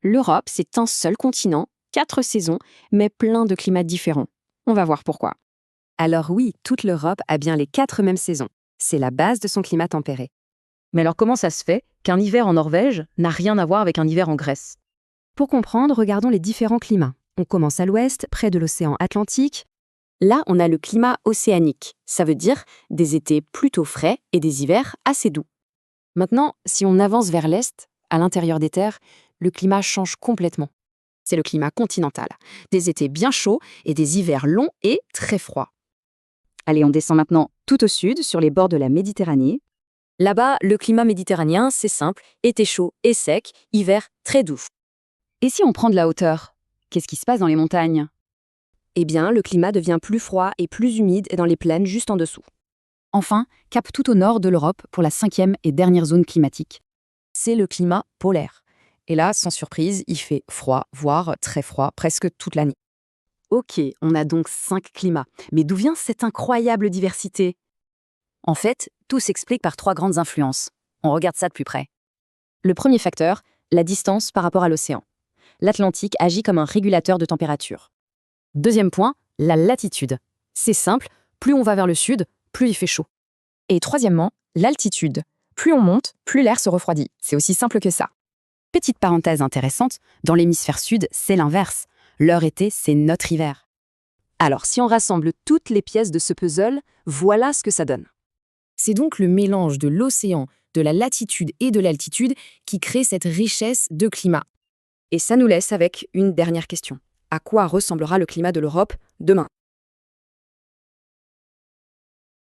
L'Europe, c'est un seul continent, 4 saisons, mais plein de climats différents. On va voir pourquoi. Alors oui, toute l'Europe a bien les 4 mêmes saisons. C'est la base de son climat tempéré. Mais alors comment ça se fait qu'un hiver en Norvège n'a rien à voir avec un hiver en Grèce? Pour comprendre, regardons les différents climats. On commence à l'ouest, près de l'océan Atlantique. Là, on a le climat océanique. Ça veut dire des étés plutôt frais et des hivers assez doux. Maintenant, si on avance vers l'est, à l'intérieur des terres, le climat change complètement. C'est le climat continental. Des étés bien chauds et des hivers longs et très froids. Allez, on descend maintenant tout au sud, sur les bords de la Méditerranée. Là-bas, le climat méditerranéen, c'est simple, été chaud et sec, hiver très doux. Et si on prend de la hauteur, qu'est-ce qui se passe dans les montagnes? Eh bien, le climat devient plus froid et plus humide dans les plaines juste en dessous. Enfin, cap tout au nord de l'Europe pour la 5e et dernière zone climatique. C'est le climat polaire. Et là, sans surprise, il fait froid, voire très froid, presque toute l'année. Ok, on a donc 5 climats. Mais d'où vient cette incroyable diversité? En fait, tout s'explique par 3 grandes influences. On regarde ça de plus près. Le premier facteur, la distance par rapport à l'océan. L'Atlantique agit comme un régulateur de température. Deuxième point, la latitude. C'est simple, plus on va vers le sud, plus il fait chaud. Et troisièmement, l'altitude. Plus on monte, plus l'air se refroidit. C'est aussi simple que ça. Petite parenthèse intéressante, dans l'hémisphère sud, c'est l'inverse. Leur été, c'est notre hiver. Alors, si on rassemble toutes les pièces de ce puzzle, voilà ce que ça donne. C'est donc le mélange de l'océan, de la latitude et de l'altitude qui crée cette richesse de climat. Et ça nous laisse avec une dernière question. À quoi ressemblera le climat de l'Europe demain?